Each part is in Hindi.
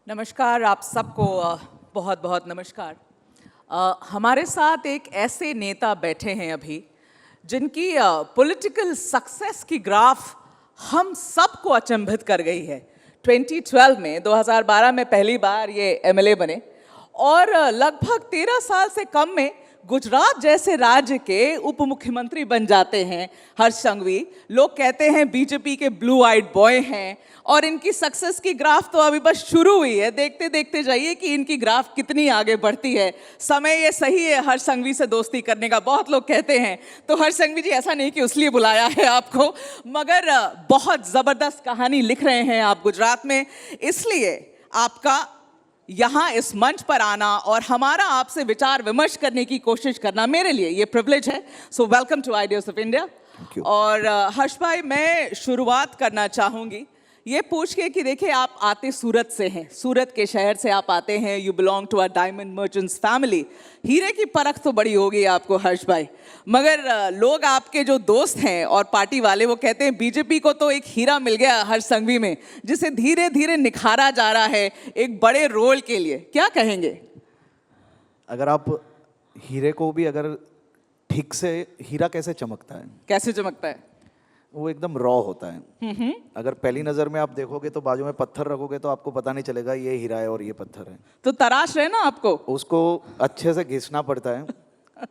नमस्कार आप सबको बहुत बहुत नमस्कार। हमारे साथ एक ऐसे नेता बैठे हैं अभी जिनकी पॉलिटिकल सक्सेस की ग्राफ हम सबको अचंभित कर गई है। 2012 में 2012 में पहली बार ये एमएलए बने और लगभग 13 साल से कम में गुजरात जैसे राज्य के उप मुख्यमंत्री बन जाते हैं हर्ष संघवी। लोग कहते हैं बीजेपी के ब्लू आइड बॉय हैं और इनकी सक्सेस की ग्राफ तो अभी बस शुरू हुई है। देखते देखते जाइए कि इनकी ग्राफ कितनी आगे बढ़ती है। समय ये सही है हर्ष संघवी से दोस्ती करने का, बहुत लोग कहते हैं। तो हर्ष संघवी जी, ऐसा नहीं कि उसलिए बुलाया है आपको, मगर बहुत जबरदस्त कहानी लिख रहे हैं आप गुजरात में, इसलिए आपका यहाँ इस मंच पर आना और हमारा आपसे विचार विमर्श करने की कोशिश करना मेरे लिए ये प्रिविलेज है। So welcome to ideas of India. और हर्ष भाई, मैं शुरुआत करना चाहूंगी ये पूछ के कि देखिए, आप आते सूरत से हैं, सूरत के शहर से आप आते हैं। You belong to a diamond merchants family. हीरे की परख तो बड़ी होगी आपको हर्ष भाई, मगर लोग आपके जो दोस्त हैं और पार्टी वाले वो कहते हैं बीजेपी को तो एक हीरा मिल गया हर्ष संघवी में, जिसे धीरे धीरे निखारा जा रहा है एक बड़े रोल के लिए। क्या कहेंगे? अगर आप हीरे को भी अगर ठीक से, हीरा कैसे चमकता है? कैसे चमकता है? वो एकदम रॉ होता है। अगर पहली नजर में आप देखोगे तो बाजू में पत्थर रखोगे तो आपको पता नहीं चलेगा ये हीरा है और ये पत्थर है। तो तराश रहे ना आपको, उसको अच्छे से घिसना पड़ता है,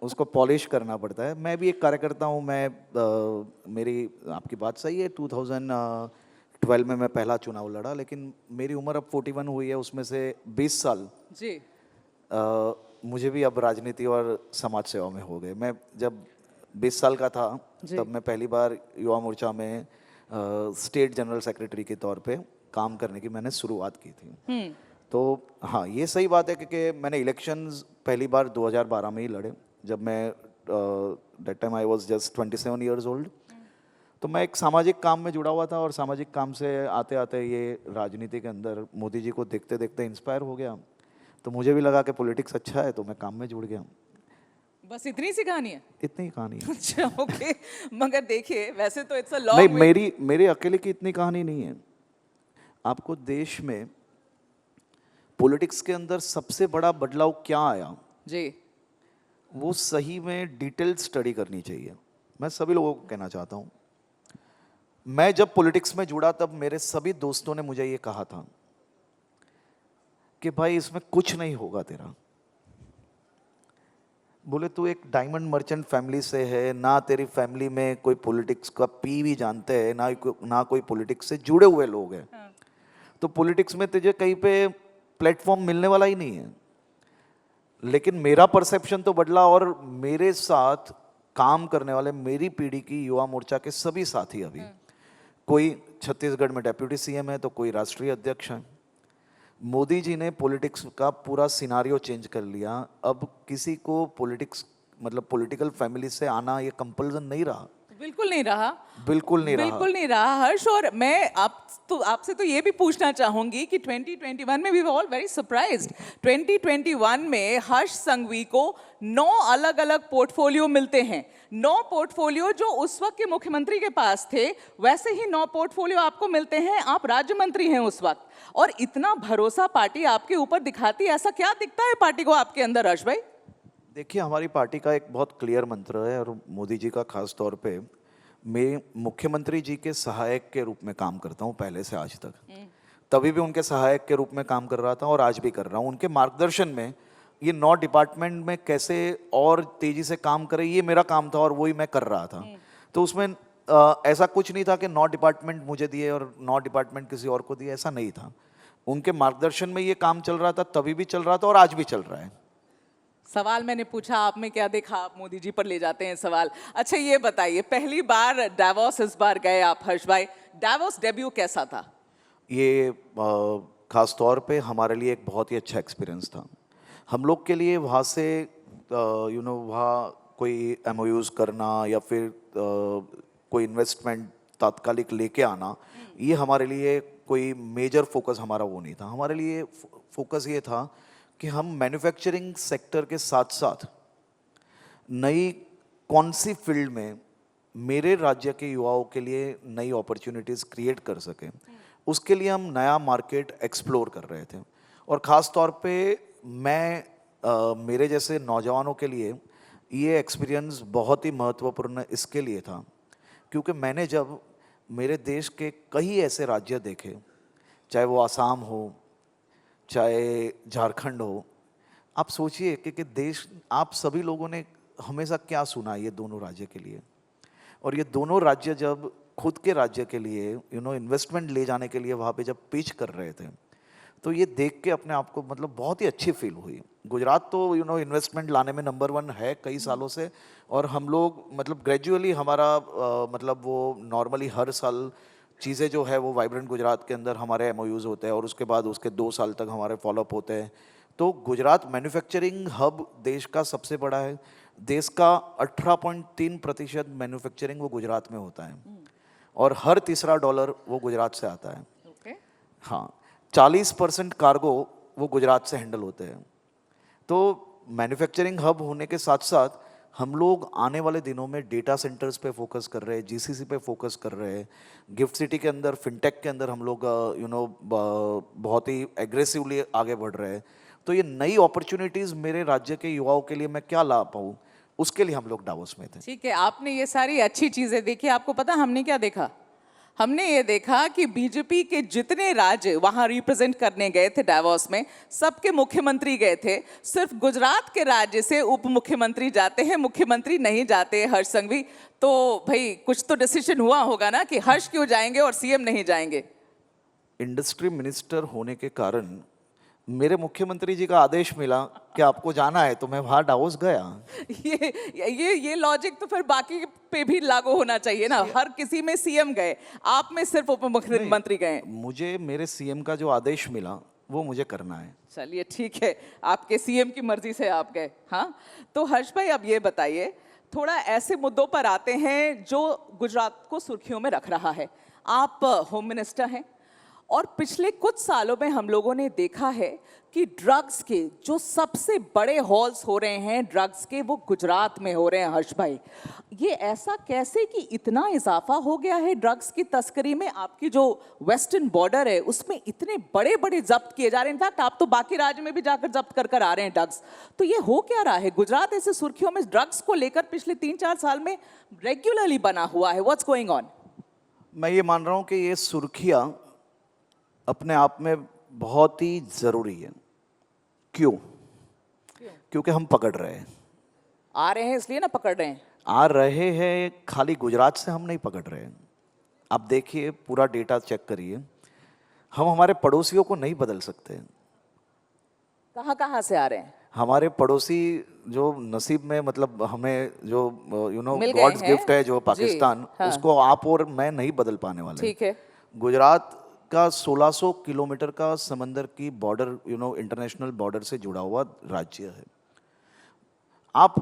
उसको पॉलिश करना पड़ता है। मैं भी एक कार्यकर्ता हूँ। मेरी आपकी बात सही है, 2012 में मैं पहला चुनाव लड़ा, लेकिन मेरी उम्र अब 41 हुई है, उसमें से 20 साल जी मुझे भी अब राजनीति और समाज सेवा में हो गए। मैं जब 20 साल का था तब मैं पहली बार युवा मोर्चा में स्टेट जनरल सेक्रेटरी के तौर पे काम करने की मैंने शुरुआत की थी। तो हाँ, ये सही बात है क्योंकि मैंने इलेक्शंस पहली बार 2012 में ही लड़े, जब मैं that time I was just 27 years old. तो मैं एक सामाजिक काम में जुड़ा हुआ था और सामाजिक काम से आते आते ये राजनीति के अंदर मोदी जी को देखते देखते इंस्पायर हो गया। तो मुझे भी लगा कि पॉलिटिक्स अच्छा है, तो मैं काम में जुड़ गया। बस इतनी सी कहानी है? इतनी ही कहानी है। अच्छा, ओके। मगर देखिए, वैसे तो इट्स अ लॉन्ग नहीं, मेरे अकेले की इतनी कहानी नहीं है। आपको देश में पॉलिटिक्स के अंदर सबसे बड़ा बदलाव क्या आया जी, वो सही में डिटेल्ड स्टडी करनी चाहिए। मैं सभी लोगों को कहना चाहता हूँ, मैं जब पॉलिटिक्स में जुड़ा तब मेरे सभी दोस्तों ने मुझे ये कहा था कि भाई इसमें कुछ नहीं होगा तेरा। बोले तू एक डायमंड मर्चेंट फैमिली से है, ना तेरी फैमिली में कोई पॉलिटिक्स का पी भी जानते हैं, ना कोई पॉलिटिक्स से जुड़े हुए लोग हैं। तो पॉलिटिक्स में तुझे कहीं पे प्लेटफॉर्म मिलने वाला ही नहीं है। लेकिन मेरा परसेप्शन तो बदला और मेरे साथ काम करने वाले मेरी पीढ़ी की युवा मोर्चा के सभी साथी, अभी कोई छत्तीसगढ़ में डेप्यूटी सीएम है तो कोई राष्ट्रीय अध्यक्ष है। मोदी जी ने पॉलिटिक्स का पूरा सिनारियो चेंज कर लिया। अब किसी को पॉलिटिक्स मतलब पॉलिटिकल फैमिली से आना ये कंपल्सन नहीं रहा। बिल्कुल नहीं रहा, बिल्कुल नहीं रहा हर्ष। और मैं आपसे तो ये भी पूछना चाहूंगी कि 2021 में we were all very surprised. 2021 में हर्ष संघवी को 9 अलग अलग पोर्टफोलियो मिलते हैं। 9 पोर्टफोलियो जो उस वक्त के मुख्यमंत्री के पास थे, वैसे ही 9 पोर्टफोलियो आपको मिलते हैं। आप राज्य मंत्री हैं उस वक्त, और इतना भरोसा पार्टी आपके ऊपर दिखाती है। ऐसा क्या दिखता है पार्टी को आपके अंदर हर्ष भाई? देखिए, हमारी पार्टी का एक बहुत क्लियर मंत्र है और मोदी जी का खास तौर पे, मैं मुख्यमंत्री जी के सहायक के रूप में काम करता हूँ पहले से आज तक। तभी भी उनके सहायक के रूप में काम कर रहा था और आज भी कर रहा हूँ। उनके मार्गदर्शन में ये 9 डिपार्टमेंट में कैसे और तेजी से काम करें, ये मेरा काम था और वही मैं कर रहा था। तो उसमें ऐसा कुछ नहीं था कि 9 डिपार्टमेंट मुझे दिए और 9 डिपार्टमेंट किसी और को दिए, ऐसा नहीं था। उनके मार्गदर्शन में ये काम चल रहा था, तभी भी चल रहा था और आज भी चल रहा है। सवाल मैंने पूछा, आपने क्या देखा? आप मोदी जी पर ले जाते हैं सवाल। अच्छा, ये बताइए, पहली बार डावोस इस बार गए आप हर्ष भाई, डावोस डेब्यू कैसा था? ये खास तौर पे हमारे लिए एक बहुत ही अच्छा एक्सपीरियंस था। हम लोग के लिए वहाँ से वहाँ कोई MOUs करना या फिर कोई इन्वेस्टमेंट तात्कालिक लेके आना, ये हमारे लिए कोई मेजर फोकस हमारा वो नहीं था। हमारे लिए फोकस ये था कि हम मैन्युफैक्चरिंग सेक्टर के साथ साथ नई कौन सी फील्ड में मेरे राज्य के युवाओं के लिए नई अपॉर्चुनिटीज़ क्रिएट कर सकें, उसके लिए हम नया मार्केट एक्सप्लोर कर रहे थे। और ख़ास तौर पे मैं मेरे जैसे नौजवानों के लिए ये एक्सपीरियंस बहुत ही महत्वपूर्ण इसके लिए था क्योंकि मैंने जब मेरे देश के कई ऐसे राज्य देखे, चाहे वो आसाम हो, चाहे झारखंड हो, आप सोचिए कि देश, आप सभी लोगों ने हमेशा क्या सुना ये दोनों राज्य के लिए, और ये दोनों राज्य जब खुद के राज्य के लिए इन्वेस्टमेंट ले जाने के लिए वहाँ पे जब पिच कर रहे थे, तो ये देख के अपने आप को मतलब बहुत ही अच्छी फील हुई। गुजरात तो इन्वेस्टमेंट लाने में नंबर 1 है कई सालों से, और हम लोग मतलब ग्रेजुअली हमारा मतलब वो नॉर्मली हर साल चीज़ें जो है वो वाइब्रेंट गुजरात के अंदर हमारे एमओयूज़ होते हैं और उसके बाद उसके 2 साल तक हमारे फॉलोअप होते हैं। तो गुजरात मैन्युफैक्चरिंग हब देश का सबसे बड़ा है। देश का 18.3% मैन्युफैक्चरिंग वो गुजरात में होता है, और हर तीसरा डॉलर वो गुजरात से आता है। Okay. हाँ, 40% कार्गो वो गुजरात से हैंडल होते हैं। तो मैन्युफैक्चरिंग हब होने के साथ साथ हम लोग आने वाले दिनों में डेटा सेंटर्स पे फोकस कर रहे हैं, जीसीसी पे फोकस कर रहे हैं, गिफ्ट सिटी के अंदर फिनटेक के अंदर हम लोग बहुत ही एग्रेसिवली आगे बढ़ रहे हैं। तो ये नई अपॉर्चुनिटीज़ मेरे राज्य के युवाओं के लिए मैं क्या ला पाऊँ, उसके लिए हम लोग डावोस में थे। ठीक है, आपने ये सारी अच्छी चीजें देखी। आपको पता हमने क्या देखा? हमने ये देखा कि बीजेपी के जितने राज्य वहां रिप्रेजेंट करने गए थे डावोस में, सबके मुख्यमंत्री गए थे। सिर्फ गुजरात के राज्य से उप मुख्यमंत्री जाते हैं, मुख्यमंत्री नहीं जाते, हर्ष संघवी। तो भाई कुछ तो डिसीजन हुआ होगा ना कि हर्ष क्यों जाएंगे और सीएम नहीं जाएंगे। इंडस्ट्री मिनिस्टर होने के कारण मेरे मुख्यमंत्री जी का आदेश मिला कि आपको जाना है, तो मैं वहां डावोस गया। ये लॉजिक तो फिर बाकी पे भी लागू होना चाहिए ना। हर किसी में सीएम गए, आप में सिर्फ उप मुख्यमंत्री गए। मुझे मेरे सीएम का जो आदेश मिला वो मुझे करना है। चलिए ठीक है, आपके सीएम की मर्जी से आप गए। हाँ, तो हर्ष भाई अब ये बताइए, थोड़ा ऐसे मुद्दों पर आते हैं जो गुजरात को सुर्खियों में रख रहा है। आप होम मिनिस्टर हैं और पिछले कुछ सालों में हम लोगों ने देखा है कि ड्रग्स के जो सबसे बड़े हॉल्स हो रहे हैं ड्रग्स के, वो गुजरात में हो रहे हैं। हर्ष भाई, ये ऐसा कैसे कि इतना इजाफा हो गया है ड्रग्स की तस्करी में? आपकी जो वेस्टर्न बॉर्डर है उसमें इतने बड़े बड़े जब्त किए जा रहे हैं। इनफैक्ट आप तो बाकी राज्य में भी जाकर जब्त कर कर आ रहे हैं ड्रग्स। तो ये हो क्या रहा है? गुजरात ऐसे सुर्खियों में ड्रग्स को लेकर पिछले 3-4 साल में रेगुलरली बना हुआ है। What's going on? मैं ये मान रहा हूँ कि ये सुर्खियाँ अपने आप में बहुत ही ज़रूरी है। क्यों? क्योंकि हम पकड़ रहे हैं। आ रहे हैं इसलिए ना पकड़ रहे हैं। आ रहे हैं, खाली गुजरात से हम नहीं पकड़ रहे हैं। आप देखिए, पूरा डेटा चेक करिए, हम हमारे पड़ोसियों को नहीं बदल सकते। कहाँ कहाँ से आ रहे हैं? हमारे पड़ोसी जो नसीब में, मतलब हमें जो मिल गए गॉड्स हैं। गिफ्ट है जो जी, पाकिस्तान, हाँ। उसको आप और मैं नहीं बदल पाने वाले। ठीक है। गुजरात का 1600 किलोमीटर का समंदर की बॉर्डर, इंटरनेशनल बॉर्डर से जुड़ा हुआ राज्य है। आप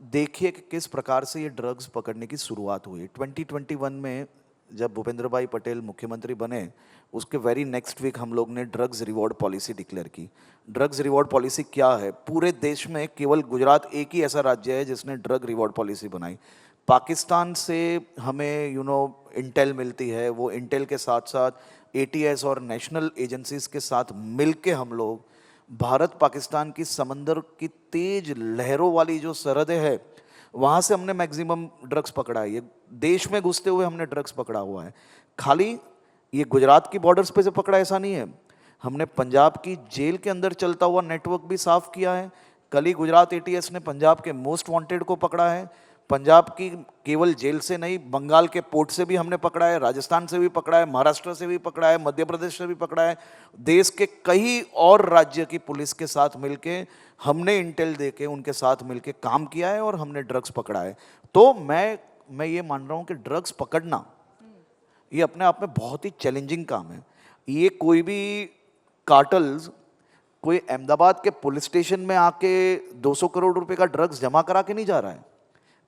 देखिए कि किस प्रकार से ये ड्रग्स पकड़ने की शुरुआत हुई। 2021 में जब भूपेंद्र भाई पटेल मुख्यमंत्री बने, उसके वेरी नेक्स्ट वीक हम लोग ने ड्रग्स रिवॉर्ड पॉलिसी डिक्लेयर की। ड्रग्स रिवॉर्ड पॉलिसी क्या है? पूरे देश में केवल गुजरात एक ही ऐसा राज्य है जिसने ड्रग रिवॉर्ड पॉलिसी बनाई। पाकिस्तान से हमें इंटेल मिलती है, वो इंटेल के साथ साथ एटीएस और नेशनल एजेंसीज के साथ मिलके हम लोग भारत पाकिस्तान की समंदर की तेज लहरों वाली जो सरहदें है, वहाँ से हमने मैक्सिमम ड्रग्स पकड़ा है। ये देश में घुसते हुए हमने ड्रग्स पकड़ा हुआ है। खाली ये गुजरात की बॉर्डर्स पे से पकड़ा ऐसा नहीं है, हमने पंजाब की जेल के अंदर चलता हुआ नेटवर्क भी साफ किया है। कल ही गुजरात एटीएस ने पंजाब के मोस्ट वांटेड को पकड़ा है। पंजाब की केवल जेल से नहीं, बंगाल के पोर्ट से भी हमने पकड़ा है, राजस्थान से भी पकड़ा है, महाराष्ट्र से भी पकड़ा है, मध्य प्रदेश से भी पकड़ा है। देश के कई और राज्य की पुलिस के साथ मिलके हमने इंटेल देके उनके साथ मिलके काम किया है और हमने ड्रग्स पकड़ा है। तो मैं ये मान रहा हूँ कि ड्रग्स पकड़ना ये अपने आप में बहुत ही चैलेंजिंग काम है। ये कोई भी कार्टल्स कोई अहमदाबाद के पुलिस स्टेशन में आके 200 करोड़ रुपए का ड्रग्स जमा करा के नहीं जा रहा है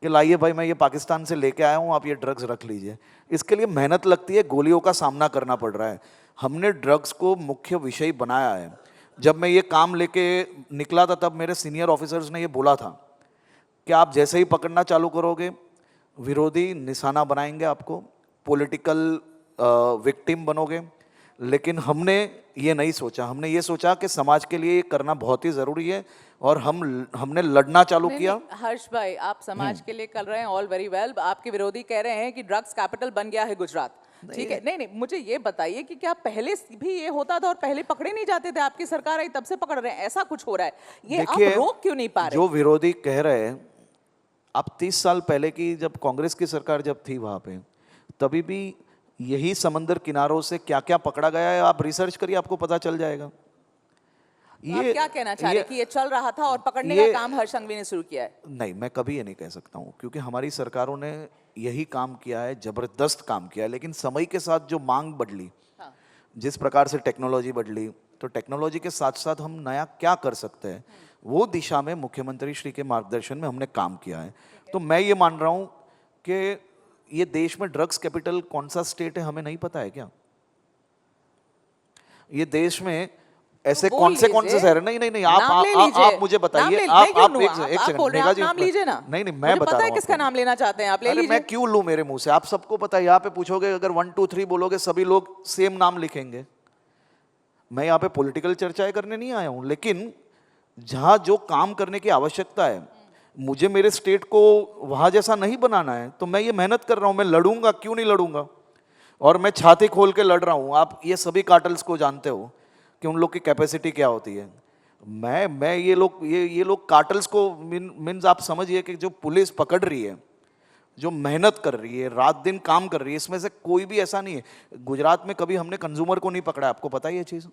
कि लाइए भाई मैं ये पाकिस्तान से लेके आया हूँ, आप ये ड्रग्स रख लीजिए। इसके लिए मेहनत लगती है, गोलियों का सामना करना पड़ रहा है। हमने ड्रग्स को मुख्य विषय बनाया है। जब मैं ये काम लेके निकला था तब मेरे सीनियर ऑफिसर्स ने ये बोला था कि आप जैसे ही पकड़ना चालू करोगे, विरोधी निशाना बनाएंगे आपको, पॉलिटिकल विक्टिम बनोगे, लेकिन हमने ये नहीं सोचा, हमने ये सोचा कि समाज के लिए ये करना बहुत ही ज़रूरी है और हमने लड़ना चालू नहीं, किया। नहीं, हर्ष भाई आप समाज के लिए कर रहे हैं, ऑल वेरी वेल। आपके विरोधी कह रहे हैं कि ड्रग्स कैपिटल बन गया है गुजरात। ठीक है, नहीं नहीं, मुझे ये बताइए कि क्या पहले भी ये होता था और पहले पकड़े नहीं जाते थे? आपकी सरकार आई तब से पकड़ रहे हैं, ऐसा कुछ हो रहा है, ये आप देखिए, रोक क्यों नहीं पा रहे? जो विरोधी कह रहे हैं, आप 30 साल पहले की जब कांग्रेस की सरकार जब थी वहां पे, तभी भी यही समंदर किनारों से क्या क्या पकड़ा गया है, आप रिसर्च करिए, आपको पता चल जाएगा। तो आप क्या कहना चाह रहे हैं कि ये चल रहा था और पकड़ने का काम हर्ष संघवी ने शुरू किया है? नहीं, मैं कभी ये नहीं कह सकता हूँ, क्योंकि हमारी सरकारों ने यही काम किया है, जबरदस्त काम किया है, लेकिन समय के साथ जो मांग बदली, हाँ। जिस प्रकार से टेक्नोलॉजी बदली, तो टेक्नोलॉजी के साथ साथ हम नया क्या कर सकते हैं, वो दिशा में मुख्यमंत्री श्री के मार्गदर्शन में हमने काम किया है। तो मैं ये मान रहा हूँ कि ये देश में ड्रग्स कैपिटल कौन सा स्टेट है हमें नहीं पता है क्या? ये देश में ऐसे तो कौन से शहर है? नहीं नहीं नहीं, आप मुझे बताइए, आप एक सेकंड मेघा जी, नाम लीजिए ना। नहीं नहीं, मैं मुझे बता पता रहा है हूँ किसका आपको। नाम लेना चाहते हैं आप, ले अरे मैं लीजिए। क्यों लूं मेरे मुंह से? आप सबको पता है, यहाँ पे पूछोगे अगर 1 2 3 बोलोगे सभी लोग सेम नाम लिखेंगे। मैं यहाँ पे पॉलिटिकल चर्चाएं करने नहीं आया हूँ, लेकिन जहाँ जो काम करने की आवश्यकता है, मुझे मेरे स्टेट को वहाँ जैसा नहीं बनाना है, तो मैं ये मेहनत कर रहा हूँ, मैं लड़ूंगा, क्यों नहीं लड़ूंगा? और मैं छाती खोल के लड़ रहा हूँ। आप ये सभी कार्टल्स को जानते हो कि उन लोग की कैपेसिटी क्या होती है। मैं ये लोग कार्टल्स को मीन्स आप समझिए कि जो पुलिस पकड़ रही है, जो मेहनत कर रही है, रात दिन काम कर रही है, इसमें से कोई भी ऐसा नहीं है। गुजरात में कभी हमने कंज्यूमर को नहीं पकड़ा, आपको पता है ये चीज़?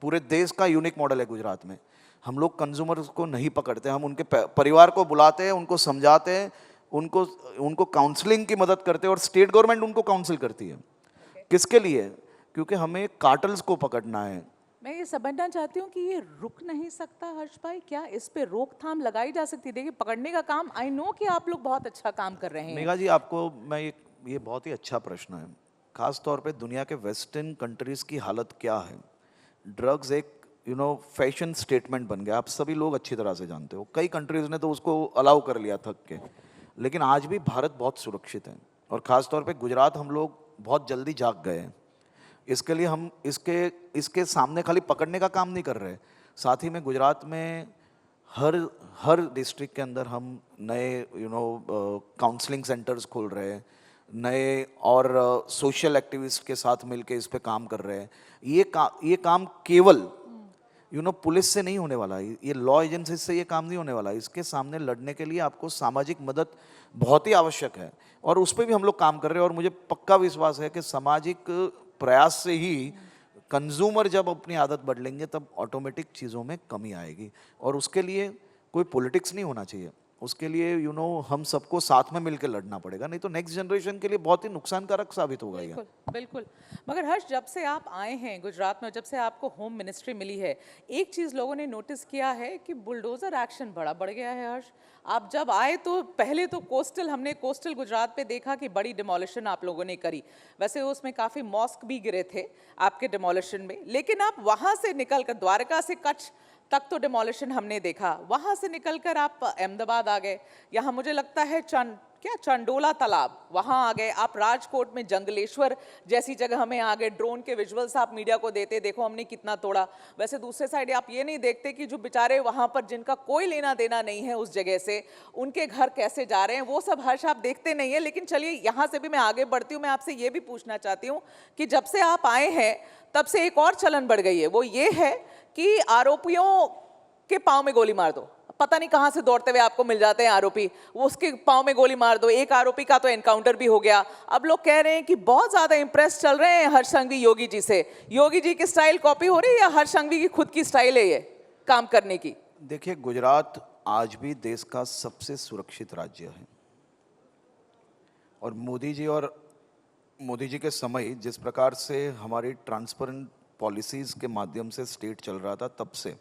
पूरे देश का यूनिक मॉडल है गुजरात में। हम लोग कंज्यूमर को नहीं पकड़ते, हम उनके परिवार को बुलाते हैं, उनको समझाते हैं, उनको काउंसलिंग की मदद करते हैं, और स्टेट गवर्नमेंट उनको काउंसिल करती है। किसके लिए? क्योंकि हमें कार्टल्स को पकड़ना है। मैं ये समझना चाहती हूँ कि ये रुक नहीं सकता हर्ष भाई, क्या इस पे रोकथाम लगाई जा सकती है? देखिए, पकड़ने का काम, आई नो कि आप लोग बहुत अच्छा काम कर रहे हैं। मेघा जी, आपको मैं ये बहुत ही अच्छा प्रश्न है। खास तौर पे दुनिया के वेस्टर्न कंट्रीज की हालत क्या है? ड्रग्स एक फैशन स्टेटमेंट बन गया, आप सभी लोग अच्छी तरह से जानते हो। कई कंट्रीज ने तो उसको अलाउ कर लिया थक के, लेकिन आज भी भारत बहुत सुरक्षित है, और ख़ास तौर पे गुजरात हम लोग बहुत जल्दी जाग गए हैं। इसके लिए हम इसके सामने खाली पकड़ने का काम नहीं कर रहे, साथ ही में गुजरात में हर डिस्ट्रिक्ट के अंदर हम नए काउंसलिंग सेंटर्स खोल रहे हैं, नए और सोशल एक्टिविस्ट के साथ मिलके इस पे काम कर रहे हैं। ये काम केवल पुलिस से नहीं होने वाला, ये लॉ एजेंसी से ये काम नहीं होने वाला। इसके सामने लड़ने के लिए आपको सामाजिक मदद बहुत ही आवश्यक है, और उस पर भी हम लोग काम कर रहे हैं। और मुझे पक्का विश्वास है कि सामाजिक प्रयास से ही कंज्यूमर जब अपनी आदत बदलेंगे तब ऑटोमेटिक चीज़ों में कमी आएगी। और उसके लिए कोई पॉलिटिक्स नहीं होना चाहिए, उसके लिए हम सबको साथ में मिलकर लड़ना पड़ेगा, नहीं तो नेक्स्ट जनरेशन के लिए बहुत ही नुकसानकारक साबित होगा ये। बिल्कुल बिल्कुल। मगर हर्ष, जब से आप आए हैं गुजरात में, जब से आपको होम मिनिस्ट्री मिली है, एक चीज़ लोगों ने नोटिस किया है कि बुलडोजर एक्शन बड़ा बढ़ गया है हर्ष। आप जब आए तो पहले तो हमने कोस्टल गुजरात पे देखा कि बड़ी डिमोलिशन आप लोगों ने करी, वैसे उसमें काफ़ी मॉस्क भी गिरे थे आपके डिमोलिशन में, लेकिन आप वहाँ से निकल कर द्वारका से कच्छ तक तो डिमोलिशन हमने देखा, वहाँ से निकलकर आप अहमदाबाद आ गए, यहाँ मुझे लगता है चंडोला तालाब वहाँ आ गए, आप राजकोट में जंगलेश्वर जैसी जगह में आ गए, ड्रोन के विजुअल्स आप मीडिया को देते, देखो हमने कितना तोड़ा। वैसे दूसरे साइड आप ये नहीं देखते कि जो बेचारे वहाँ पर जिनका कोई लेना देना नहीं है उस जगह से, उनके घर कैसे जा रहे हैं, वो सब हर्ष आप देखते नहीं है। लेकिन चलिए, यहाँ से भी मैं आगे बढ़ती हूँ, मैं आपसे ये भी पूछना चाहती हूँ कि जब से आप आए हैं तब से एक और चलन बढ़ गई है, वो ये है कि आरोपियों के पाँव में गोली मार दो, पता नहीं कहां से दौड़ते हुए आपको मिल जाते हैं आरोपी, वो उसके पाँव में गोली मार दो। एक आरोपी का तो एनकाउंटर भी हो गया। अब लोग कह रहे हैं कि बहुत ज्यादा इंप्रेस चल रहे हैं हर्ष संघवी योगी जी से। योगी जी की स्टाइल कॉपी हो रही है या हर्ष संघवी की खुद की स्टाइल है ये काम करने की? देखिए, गुजरात आज भी देश का सबसे सुरक्षित राज्य है, और मोदी जी के समय जिस प्रकार से हमारी ट्रांसपेरेंट पॉलिसीज के माध्यम से स्टेट चल रहा था, तब से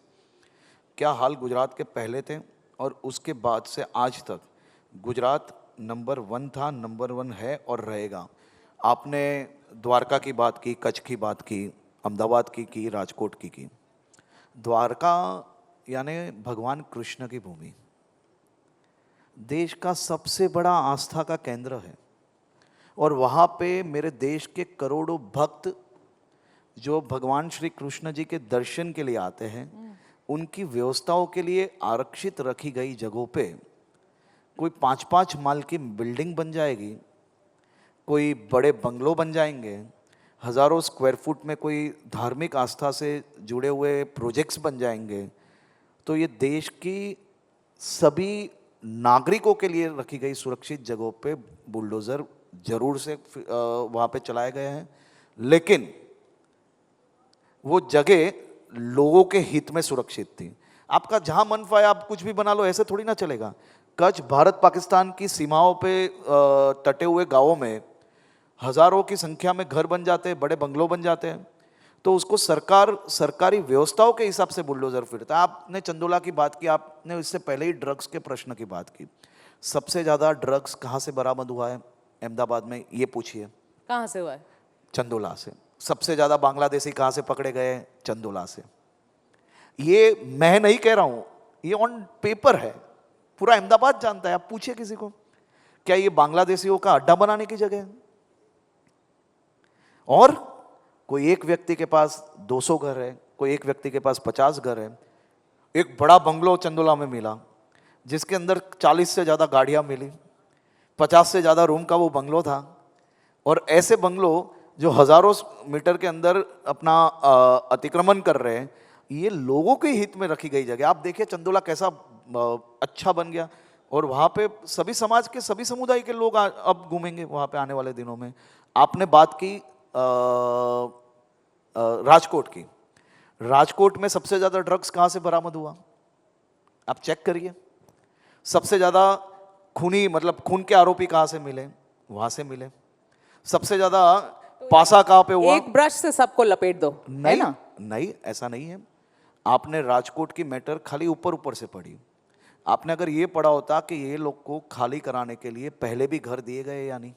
क्या हाल गुजरात के पहले थे और उसके बाद से आज तक गुजरात नंबर 1 था, नंबर 1 है और रहेगा। आपने द्वारका की बात की, कच्छ की बात की, अहमदाबाद की, राजकोट की। द्वारका यानी भगवान कृष्ण की भूमि, देश का सबसे बड़ा आस्था का केंद्र है, और वहाँ पे मेरे देश के करोड़ों भक्त जो भगवान श्री कृष्ण जी के दर्शन के लिए आते हैं, उनकी व्यवस्थाओं के लिए आरक्षित रखी गई जगहों पे कोई 5-5 माल की बिल्डिंग बन जाएगी, कोई बड़े बंगलो बन जाएंगे, हजारों स्क्वायर फुट में कोई धार्मिक आस्था से जुड़े हुए प्रोजेक्ट्स बन जाएंगे, तो ये देश की सभी नागरिकों के लिए रखी गई सुरक्षित जगहों पे बुलडोज़र जरूर से वहाँ पे चलाए गए हैं, लेकिन वो जगह लोगों के हित में सुरक्षित थी। आपका जहाँ मन पाए आप कुछ भी बना लो, ऐसे थोड़ी ना चलेगा। कच्छ भारत पाकिस्तान की सीमाओं पे तटे हुए गांवों में हजारों की संख्या में घर बन जाते हैं, बड़े बंगलों बन जाते हैं, तो उसको सरकारी व्यवस्थाओं के हिसाब से बुलडोजर फिरता है। आपने चंदोला की बात की, आपने इससे पहले ही ड्रग्स के प्रश्न की बात की। सबसे ज्यादा ड्रग्स कहाँ से बरामद हुआ है अहमदाबाद में, ये पूछिए। कहाँ से हुआ है? चंदोला से। सबसे ज्यादा बांग्लादेशी कहाँ से पकड़े गए? चंदोला से। ये मैं नहीं कह रहा हूं, ये ऑन पेपर है, पूरा अहमदाबाद जानता है। आप पूछिए किसी को, क्या ये बांग्लादेशियों का अड्डा बनाने की जगह है? और कोई एक व्यक्ति के पास 200 घर है, कोई एक व्यक्ति के पास 50 घर है। एक बड़ा बंगलो चंदोला में मिला जिसके अंदर 40 से ज्यादा गाड़ियां मिली, 50 से ज्यादा रूम का वो बंगलो था। और ऐसे बंगलो जो हजारों मीटर के अंदर अपना अतिक्रमण कर रहे हैं, ये लोगों के हित में रखी गई जगह। आप देखिए चंदोला कैसा अच्छा बन गया, और वहाँ पे सभी समाज के सभी समुदाय के लोग अब घूमेंगे वहाँ पे आने वाले दिनों में। आपने बात की राजकोट की। राजकोट में सबसे ज्यादा ड्रग्स कहाँ से बरामद हुआ? आप चेक करिए। सबसे ज्यादा खूनी, मतलब खून के आरोपी कहाँ से मिले? वहां से मिले। सबसे ज्यादा पासा कहाँ पे हुआ? एक ब्रश से सबको लपेट दो, नहीं है ना? नहीं, ऐसा नहीं है। आपने राजकोट की मैटर खाली ऊपर ऊपर से पढ़ी। आपने अगर ये पढ़ा होता कि ये लोग को खाली कराने के लिए पहले भी घर दिए गए या नहीं,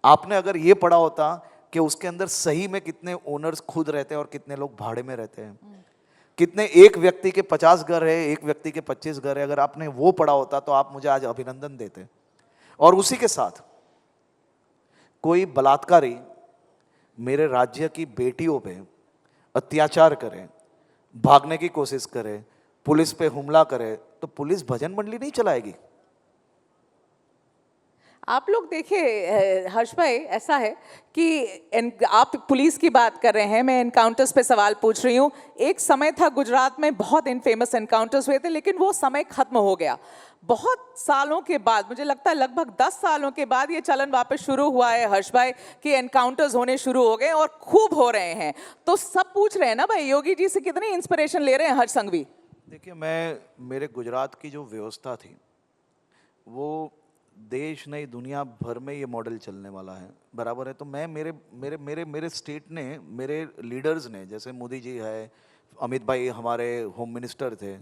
आपने अगर ये पढ़ा होता कि उसके अंदर सही में कितने ओनर्स खुद रहते हैं और कितने लोग भाड़े में रहते हैं, कितने, एक व्यक्ति के 50 घर है, एक व्यक्ति के 25 घर है, अगर आपने वो पढ़ा होता तो आप मुझे आज अभिनंदन देते। और उसी के साथ कोई बलात्कारी मेरे राज्य की बेटियों पे अत्याचार करे, भागने की कोशिश करे, पुलिस पे हमला करे, तो पुलिस भजन मंडली नहीं चलाएगी। आप लोग देखिए हर्ष भाई, ऐसा है कि आप पुलिस की बात कर रहे हैं, मैं एनकाउंटर्स पे सवाल पूछ रही हूँ। एक समय था गुजरात में बहुत इनफेमस एनकाउंटर्स हुए थे, लेकिन वो समय खत्म हो गया। बहुत सालों के बाद, मुझे लगता है लगभग 10 सालों के बाद ये चलन वापस शुरू हुआ है हर्ष भाई, कि एनकाउंटर्स होने शुरू हो गए और खूब हो रहे हैं। तो सब पूछ रहे हैं ना भाई, योगी जी से कितनी इंस्पिरेशन ले रहे हैं हर्ष संघवी? देखिए, मेरे गुजरात की जो व्यवस्था थी वो देश नहीं दुनिया भर में ये मॉडल चलने वाला है, बराबर है। तो मैं मेरे मेरे मेरे मेरे स्टेट ने, मेरे लीडर्स ने, जैसे मोदी जी है, अमित भाई हमारे होम मिनिस्टर थे,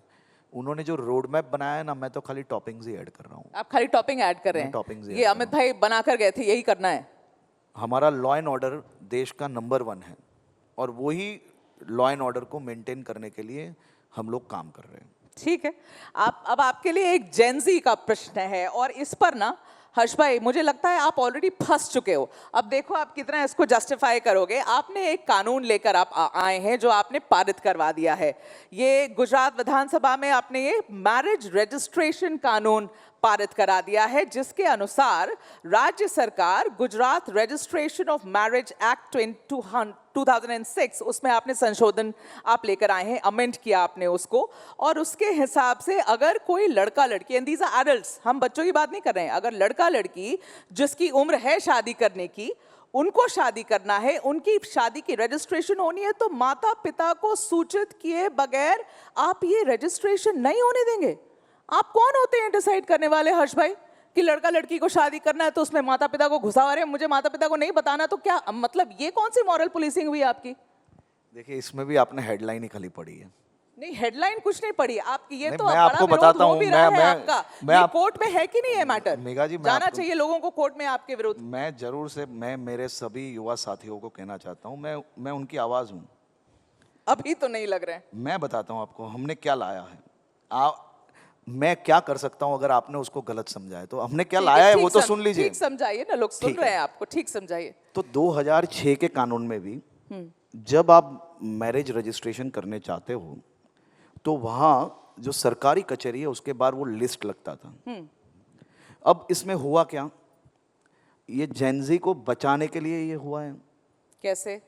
उन्होंने जो रोड मैप बनाया है ना, मैं तो खाली टॉपिंग्स ही ऐड कर रहा हूँ। आप खाली टॉपिंग ऐड कर रहे हैं? टॉपिंग्स ये अमित भाई बनाकर गए थे, यही करना है। हमारा लॉ एंड ऑर्डर देश का नंबर 1 है, और वही लॉ एंड ऑर्डर को मेंटेन करने के लिए हम लोग काम कर रहे हैं। ठीक है। अब आपके लिए एक जेनजी का प्रश्न है, और इस पर ना हर्ष भाई मुझे लगता है आप ऑलरेडी फंस चुके हो। अब देखो आप कितना इसको जस्टिफाई करोगे। आपने एक कानून लेकर आप आए हैं जो आपने पारित करवा दिया है। ये गुजरात विधानसभा में आपने ये मैरिज रजिस्ट्रेशन कानून पारित करा दिया है, जिसके अनुसार राज्य सरकार Gujarat registration of marriage act 2006, उसमें आपने संशोधन आप लेकर आए हैं, अमेंड किया आपने उसको, और उसके हिसाब से अगर कोई लड़का लड़की, एंड दीज आर एडल्ट्स, हम बच्चों की बात नहीं कर रहे हैं, अगर लड़का लड़की जिसकी उम्र है शादी करने की, उनको शादी करना है, उनकी शादी की रजिस्ट्रेशन होनी है, तो माता पिता को सूचित किए बगैर आप ये रजिस्ट्रेशन नहीं होने देंगे। आप कौन होते हैं डिसाइड करने वाले हर्ष भाई कि लड़का लड़की को शादी करना है तो उसमें माता पिता को घुसा रहे हैं? मुझे माता पिता को नहीं बताना, तो क्या मतलब ये कौन सी मॉरल पुलिसिंग हुई आपकी? देखिए, इसमें भी आपने हेडलाइन ही खाली पढ़ी है। नहीं, हेडलाइन कुछ नहीं पढ़ी आपकी। ये तो मैं बड़ा आपको विरोध बताता हो हूं, भी रहा है मैं आपका। ये कोर्ट में है कि नहीं है मैटर? मेघा जी, जाना चाहिए लोगों को कोर्ट में आपके विरुद्ध। मैं जरूर से, मैं मेरे सभी युवा साथियों को कहना चाहता हूं, मैं उनकी आवाज हूं। अभी तो नहीं लग रहे हैं। मैं बताता हूं आपको हमने क्या लाया है। मैं क्या कर सकता हूं अगर आपने उसको गलत समझा है, तो हमने क्या लाया है वो तो सुन लीजिए। ठीक समझाइए ना, लोग सुन रहे हैं आपको, ठीक समझाइए। तो 2006 के कानून में भी जब आप मैरिज रजिस्ट्रेशन करने चाहते हो तो वहाँ जो सरकारी कचहरी है उसके बाहर वो लिस्ट लगता था। अब इसमें हुआ क्या, ये जेनजी को बचाने के लिए ये हुआ है। कैसे?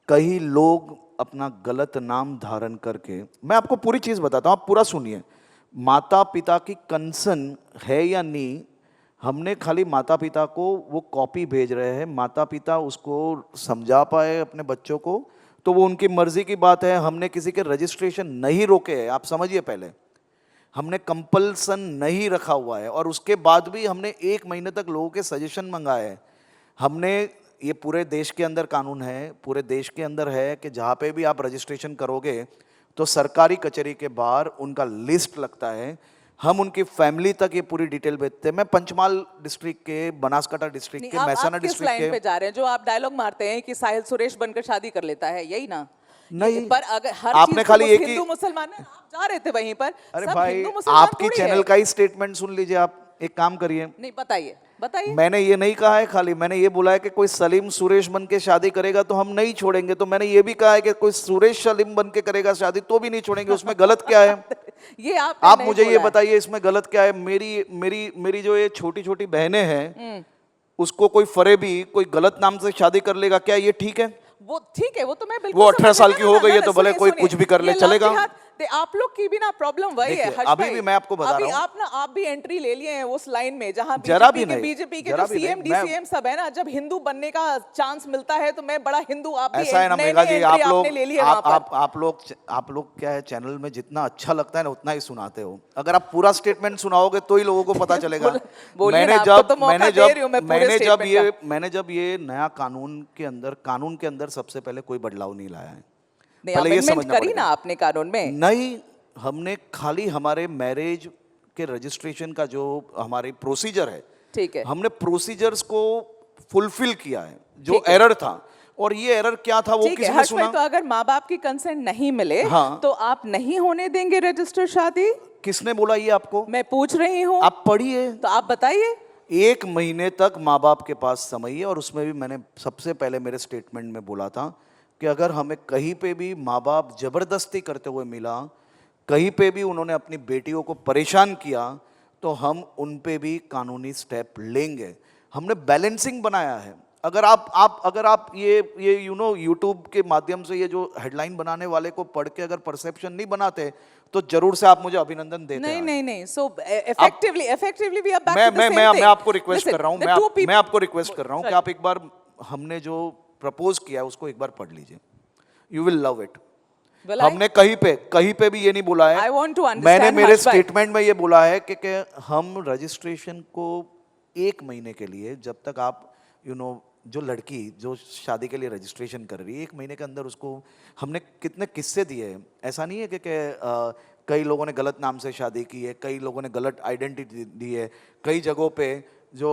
कई लोग अपना गलत नाम धारण करके, मैं आपको पूरी चीज बताता हूं, आप पूरा सुनिए। माता पिता की कंसर्न है या नहीं, हमने खाली माता पिता को वो कॉपी भेज रहे हैं, माता पिता उसको समझा पाए अपने बच्चों को तो वो उनकी मर्जी की बात है। हमने किसी के रजिस्ट्रेशन नहीं रोके हैं, आप समझिए। पहले हमने कंपल्सन नहीं रखा हुआ है और उसके बाद भी हमने 1 महीने तक लोगों के सजेशन मंगाए हैं। हमने, ये पूरे देश के अंदर कानून है, पूरे देश के अंदर है कि जहाँ पे भी आप रजिस्ट्रेशन करोगे तो सरकारी कचहरी के बाहर उनका लिस्ट लगता है। हम उनकी फैमिली तक ये पूरी डिटेल भेजते हैं। मैं पंचमहाल डिस्ट्रिक्ट के, बनासकांठा डिस्ट्रिक्ट के, महसाना किस डिस्ट्रिक्ट लाइन के। पे जा रहे हैं जो आप डायलॉग मारते हैं कि साहिल सुरेश बनकर शादी कर लेता है, यही ना? नहीं, पर अगर हर आपने चीज खाली एक ही, हिंदू मुसलमान है, आप जा रहे थे वहीं पर। अरे सब भाई हिंदू मुसलमान आपकी थोड़ी चैनल है। का ही स्टेटमेंट सुन लीजिए। आप एक काम करिए, नहीं, बताइए बताइए। मैंने ये नहीं कहा है, खाली मैंने ये बोला है कि कोई सलीम सुरेश बन के शादी करेगा तो हम नहीं छोड़ेंगे। तो मैंने ये भी कहा है कि कोई सुरेश सलीम बन के करेगा शादी तो भी नहीं छोड़ेंगे। उसमें गलत क्या है? ये आप मुझे ये बताइए इसमें गलत क्या है? मेरी मेरी मेरी जो ये छोटी छोटी बहनें हैं उसको कोई फरेबी कोई गलत नाम से शादी कर लेगा, क्या ये ठीक है? वो ठीक है, वो तो मैं बिल्कुल वो 18 साल की हो गई है तो भले सुनिए, कोई सुनिए, कुछ भी कर ले, ये चलेगा। लव जिहाद, आप लोग की भी ना प्रॉब्लम वही है देखिए, हर्ष अभी भाई। भी मैं आपको बता अभी रहा हूं। आप भी एंट्री ले लिए हैं उस लाइन में जहां जरा भी नहीं, बीजेपी के जरा जो भी सीएम नहीं। डीसीएम सब है ना, जब हिंदू बनने का चांस मिलता है तो मैं बड़ा हिंदू, आप भी ऐसा है ना नई मेघा जी, एंट्री आप लोग आपने ले ली है वहां पर। आप लोग क्या है, चैनल में जितना अच्छा लगता है ना उतना ही सुनाते हो। अगर आप पूरा स्टेटमेंट सुनाओगे तो ही लोगों को पता चलेगा। बोलिए ना, आपको तो मौका दे रही हूं मैं पूरे मैंने जब ये नया कानून के अंदर सबसे पहले कोई बदलाव नहीं लाया है। नहीं, पहले ये अमेंडमेंट समझना करी पड़ेगा। ना आपने कानून में? नहीं, हमने खाली हमारे मैरिज के रजिस्ट्रेशन का जो हमारी प्रोसीजर है, ठीक है, हमने प्रोसीजर्स को फुलफिल किया है। जो एरर था, और ये एरर क्या था वो ठीक है किसी ने हर्ष भाई, सुना? तो अगर माँ बाप की कंसेंट नहीं मिले हाँ। तो आप नहीं होने देंगे रजिस्टर्ड शादी? किसने बोला ये आपको? मैं पूछ रही हूँ, आप पढ़िए। तो आप बताइए। 1 महीने तक माँ बाप के पास समय है, और उसमें भी मैंने सबसे पहले मेरे स्टेटमेंट में बोला था कि अगर हमें कहीं पे भी माँ बाप जबरदस्ती करते हुए मिला, कहीं पे भी उन्होंने अपनी बेटियों को परेशान किया, तो हम उन पे भी कानूनी स्टेप लेंगे। हमने बैलेंसिंग बनाया है। अगर आप ये यूट्यूब के माध्यम से ये जो हेडलाइन बनाने वाले को पढ़ के अगर परसेप्शन नहीं बनाते तो जरूर से आप मुझे अभिनंदन देते। नहीं, so effectively we are back to the same मैं थिंग। आपको रिक्वेस्ट कर रहा हूं, मैं आपको रिक्वेस्ट कर रहा हूं कि आप एक बार हमने जो प्रपोज किया है उसको एक बार पढ़ लीजिए। You will love it. हमने कहीं पे भी ये नहीं बोला है। मैंने मेरे स्टेटमेंट में ये बोला है कि हम रजिस्ट्रेशन को 1 महीने के लिए, जब तक आप जो लड़की जो शादी के लिए रजिस्ट्रेशन कर रही है, 1 महीने के अंदर उसको हमने कितने किस्से दिए हैं। ऐसा नहीं है कि कई लोगों ने गलत नाम से शादी की है, कई लोगों ने गलत आइडेंटिटी दी है। कई जगहों पे जो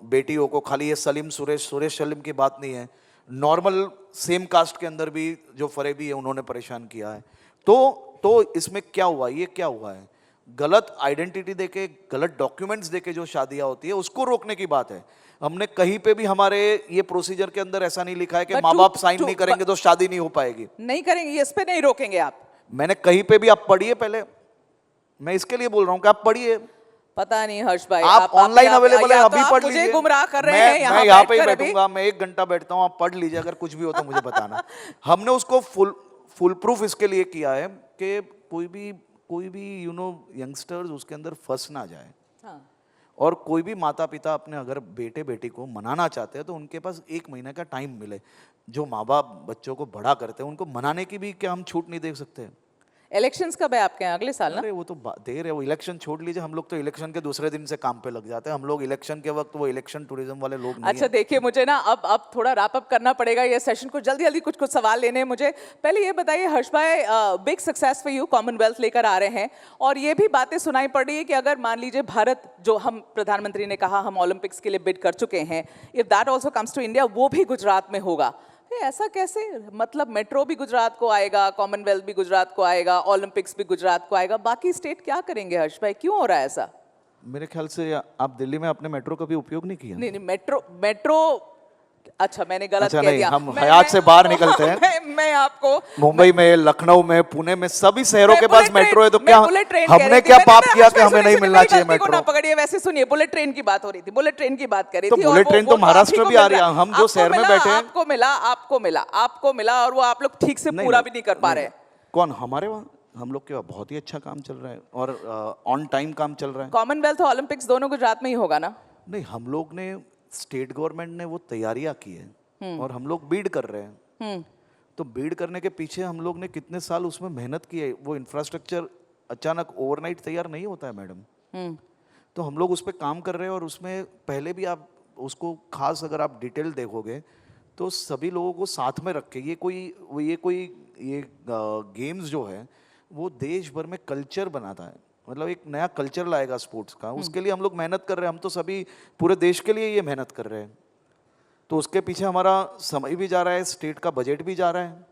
बेटियों को खाली ये सुरेश सलीम की बात नहीं है, नॉर्मल सेम कास्ट के अंदर भी जो फरेबी है उन्होंने परेशान किया है। तो इसमें क्या हुआ, ये क्या हुआ है? गलत आइडेंटिटी देके, गलत डॉक्यूमेंट्स देके जो शादियां होती है उसको रोकने की बात है। हमने कहीं पे भी हमारे ये प्रोसीजर के अंदर ऐसा नहीं लिखा है कि माँ बाप साइन नहीं करेंगे तो शादी नहीं हो पाएगी। नहीं करेंगे, इस पे नहीं रोकेंगे आप? मैंने कहीं पे भी, आप पढ़िए पहले, मैं इसके लिए बोल रहा हूं कि आप पढ़िए। पता नहीं हर्ष भाई, आप ऑनलाइन अवेलेबल है, अभी पढ़ मुझे लीजिए। गुमराह कर रहे हैं। मैं यहाँ पे ही बैठूंगा, मैं 1 घंटा बैठता हूँ, आप पढ़ लीजिए। अगर कुछ भी हो तो मुझे बताना। हमने उसको फुल प्रूफ इसके लिए किया है कि कोई भी यंगस्टर्स उसके अंदर फंस ना जाए। हाँ। और कोई भी माता पिता अपने अगर बेटे बेटी को मनाना चाहते हैं तो उनके पास 1 महीने का टाइम मिले। जो माँ बाप बच्चों को बड़ा करते हैं उनको मनाने की भी क्या हम छूट नहीं दे सकते? इलेक्शंस कब है आपके यहाँ? अगले साल ना? अरे वो तो देर है, वो इलेक्शन छोड़ लीजिए। हम लोग तो इलेक्शन के दूसरे दिन से काम पे लग जाते हैं। हम लोग इलेक्शन के वक्त वो इलेक्शन टूरिज्म वाले लोग नहीं अच्छा, देखिए मुझे ना अब थोड़ा रैप अप करना पड़ेगा ये सेशन को। जल्दी कुछ सवाल लेने हैं मुझे। पहले ये बताइए हर्ष भाई, big success for you, Commonwealth लेकर आ रहे हैं, और ये भी बातें सुनाई पड़ रही है कि अगर मान लीजिए भारत, जो हम प्रधानमंत्री ने कहा हम ओलंपिक्स के लिए बिड कर चुके हैं, if that also comes to India, वो भी गुजरात में होगा। ऐसा कैसे? मतलब मेट्रो भी गुजरात को आएगा, कॉमनवेल्थ भी गुजरात को आएगा, ओलंपिक्स भी गुजरात को आएगा, बाकी स्टेट क्या करेंगे हर्ष भाई? क्यों हो रहा है ऐसा? मेरे ख्याल से आप दिल्ली में अपने मेट्रो का भी उपयोग नहीं किया। नहीं, मेट्रो अच्छा, मैंने गलत अच्छा कह नहीं, दिया। हम हयात से बाहर निकलते हैं। मैं आपको मुंबई में, लखनऊ में, पुणे में, सभी शहरों के पास मेट्रो है, तो क्या बुलेट ट्रेन कह रही हमने थी। क्या मैंने- पाप मैंने- किया कि सुनिए, हमें नहीं सुनिए, मिलना मेरी चाहिए गलती को ना मेट्रो? पकड़िए। वैसे सुनिए, बुलेट ट्रेन की बात हो रही थी, बुलेट ट्रेन की बात कर रही तो थी। और बुलेट ट्रेन तो आप ही महाराष्ट्र को भी आ मिल रही है, रहा हम जो आपको शहर में मिला, बैठे हैं। आपको मिला और वो आप लोग ठीक से नहीं, पूरा नहीं, भी नहीं कर पा नहीं, रहे। कौन? हमारे वहाँ हम लोग के वहाँ बहुत ही अच्छा काम चल रहा है और ऑन टाइम काम चल रहा है। कॉमनवेल्थ और ओलंपिक्स दोनों गुजरात में ही होगा ना? नहीं, हम लोग ने, स्टेट गवर्नमेंट ने वो तैयारियां की है और हम लोग बीड कर रहे हैं। तो बीड करने के पीछे हम लोग ने कितने साल उसमें मेहनत की है। वो इंफ्रास्ट्रक्चर अचानक ओवरनाइट तैयार नहीं होता है मैडम। तो हम लोग उस पर काम कर रहे हैं और उसमें पहले भी आप उसको खास अगर आप डिटेल देखोगे तो सभी लोगों को साथ में रख के ये गेम्स जो है वो देश भर में कल्चर बनाता है। मतलब एक नया कल्चर लाएगा स्पोर्ट्स का, उसके लिए हम लोग मेहनत कर रहे हैं। हम तो सभी पूरे देश के लिए ये मेहनत कर रहे हैं। तो उसके पीछे हमारा समय भी जा रहा है, स्टेट का बजट भी जा रहा है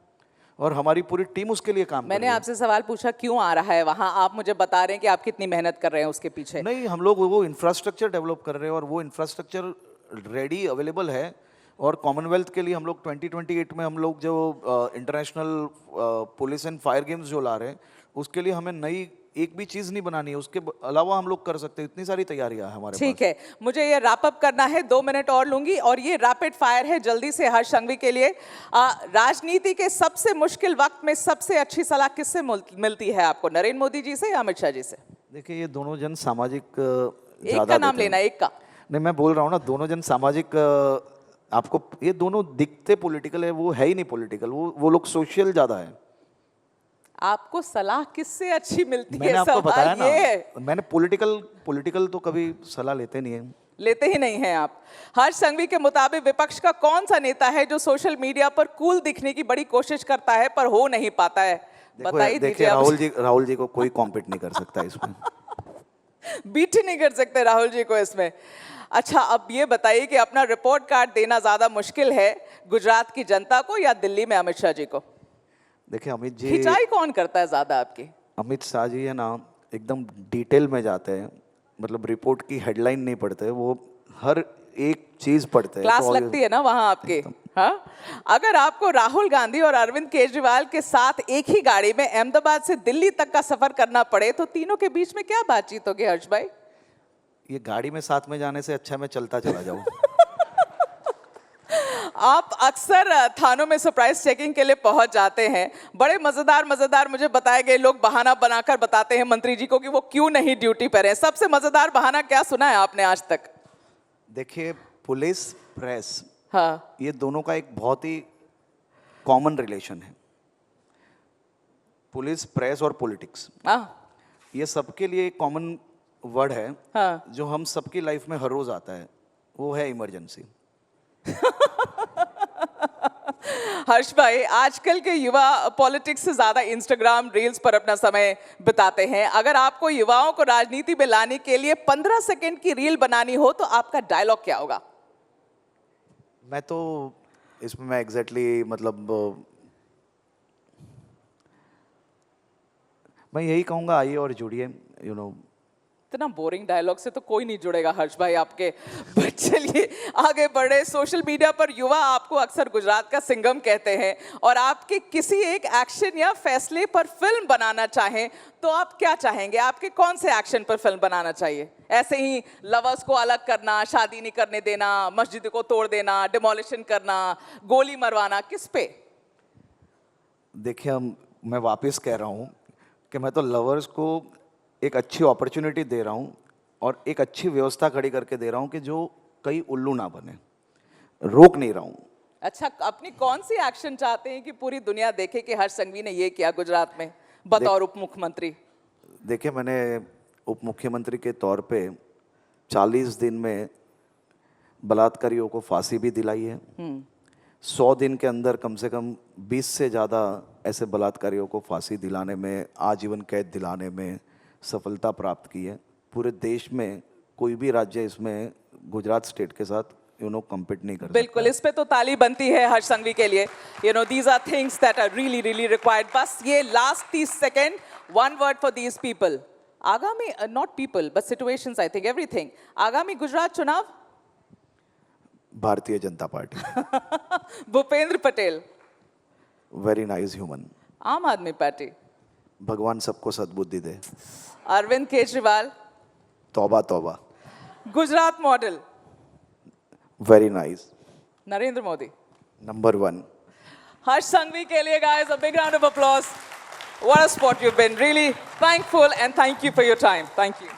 और हमारी पूरी टीम उसके लिए काम कर मैंने रही है। आपसे सवाल पूछा क्यों आ रहा है वहां, आप मुझे बता रहे हैं कि आप कितनी मेहनत कर रहे हैं उसके पीछे। नहीं, हम लोग वो इंफ्रास्ट्रक्चर डेवलप कर रहे हैं और वो इंफ्रास्ट्रक्चर रेडी अवेलेबल है। और कॉमनवेल्थ के लिए हम लोग 2028 में हम लोग जो international police and fire games जो ला रहे हैं उसके लिए हमें नई एक भी चीज़ नहीं बनानी है, उसके अलावा हम लोग कर सकते हैं। इतनी सारी तैयारियां हैं हमारे ठीक पास। है, मुझे ये रैप अप करना है, 2 मिनट और लूंगी और ये रैपिड फायर है जल्दी से हर्ष संघवी के लिए। राजनीति के सबसे मुश्किल वक्त में सबसे अच्छी सलाह किससे मिलती है आपको, नरेंद्र मोदी जी से या अमित शाह जी से? देखिए, ये दोनों जन सामाजिक एक ज़्यादा का नाम देते हैं। लेना, एक का। नहीं, मैं बोल रहा हूँ ना, दोनों जन सामाजिक आपको ये दोनों दिखते पॉलिटिकल है, वो है ही नहीं पॉलिटिकल। वो लोग सोशल ज़्यादा है। आपको सलाह किससे अच्छी मिलती मैंने है? आपको बताया सवाल ये ना, मैंने पॉलिटिकल तो कभी सलाह लेते नहीं है। लेते ही नहीं हैं आप। हर्ष संघवी के मुताबिक विपक्ष का कौन सा नेता है जो सोशल मीडिया पर कूल दिखने की बड़ी कोशिश करता है पर हो नहीं पाता है? बताइए। देखिए, राहुल जी को कोई कॉम्पीट नहीं कर सकता इसमें। बीट नहीं कर सकते राहुल जी को इसमें। अच्छा, अब ये बताइए कि अपना रिपोर्ट कार्ड देना ज्यादा मुश्किल है गुजरात की जनता को या दिल्ली में अमित शाह जी को? देखिए, अमित जी, खिंचाई कौन करता है ज्यादा आपकी? अमित शाह जी है ना, एकदम डिटेल में जाते हैं। मतलब रिपोर्ट की हेडलाइन नहीं पढ़ते, वो हर एक चीज पढ़ते हैं। क्लास तो लगती है ना वहां आपके? हाँ, अगर आपको राहुल गांधी और अरविंद केजरीवाल के साथ एक ही गाड़ी में अहमदाबाद से दिल्ली तक का सफर करना पड़े तो तीनों के बीच में क्या बातचीत होगी हर्ष भाई? ये गाड़ी में साथ में जाने से अच्छा मैं चलता चला जाऊं। आप अक्सर थानों में सरप्राइज चेकिंग के लिए पहुंच जाते हैं। बड़े मजेदार मुझे बताए गए लोग बहाना बनाकर बताते हैं मंत्री जी को कि वो क्यों नहीं ड्यूटी पर हैं। सबसे मजेदार बहाना क्या सुना है आपने आज तक? देखिए, पुलिस प्रेस, हाँ, ये दोनों का एक बहुत ही कॉमन रिलेशन है। पुलिस, प्रेस और पॉलिटिक्स, हाँ, ये सबके लिए एक कॉमन वर्ड है हाँ। जो हम सबकी लाइफ में हर रोज आता है। वो है इमरजेंसी। हर्ष भाई, आजकल के युवा पॉलिटिक्स से ज्यादा इंस्टाग्राम रील्स पर अपना समय बिताते हैं। अगर आपको युवाओं को राजनीति में लाने के लिए 15 सेकंड की रील बनानी हो तो आपका डायलॉग क्या होगा? मैं तो इसमें मैं एग्जैक्टली मतलब मैं यही कहूँगा, आइए और जुड़िए। इतना बोरिंग डायलॉग से तो कोई नहीं जुड़ेगा हर्ष भाई आपके। बट चलिए आगे बढ़े। सोशल मीडिया पर युवा आपको अक्सर गुजरात का सिंघम कहते हैं और आपके किसी एक एक्शन या फैसले पर फिल्म बनाना चाहें तो आप क्या चाहेंगे? आपके कौन से एक्शन पर फिल्म बनाना चाहिए? ऐसे ही लवर्स को अलग करना, शादी नहीं करने देना, मस्जिद को तोड़ देना, डिमोलिशन करना, गोली मरवाना, किस पे? देखिए, मैं वापस कह रहा हूँ कि मैं तो लवर्स को एक अच्छी अपॉर्चुनिटी दे रहा हूँ और एक अच्छी व्यवस्था खड़ी करके दे रहा हूँ कि जो कई उल्लू ना बने। रोक नहीं रहा हूँ। अच्छा, अपनी कौन सी एक्शन चाहते हैं कि पूरी दुनिया देखे कि हर्ष संघवी ने ये किया गुजरात में बतौर उप मुख्यमंत्री? देखिए, मैंने उप मुख्यमंत्री के तौर पे 40 दिन में बलात्कारियों को फांसी भी दिलाई है। 100 दिन के अंदर कम से कम 20 से ज़्यादा ऐसे बलात्कारियों को फांसी दिलाने में, आजीवन कैद दिलाने में सफलता प्राप्त की है। पूरे देश में कोई भी राज्य इसमें गुजरात स्टेट के साथ कम्पीट नहीं कर सकता। बिल्कुल, इस पे तो ताली बनती है हर्ष संघवी के लिए। These are things that are really required. बस ये last 30 second, one word for these people. आगामी, not people but situations, I think everything. आगामी गुजरात चुनाव Bharatiya Janata Party. Bhupendra Patel, very nice human. Aam Aadmi party, भगवान सबको सद्बुद्धि दे। अरविंद केजरीवाल, तौबा तौबा। Gujarat model, very nice. Narendra Modi. Number 1। हर्ष संघवी के लिए guys, a big round of applause. What a sport you've been. Really thankful and thank you for your time. Thank you.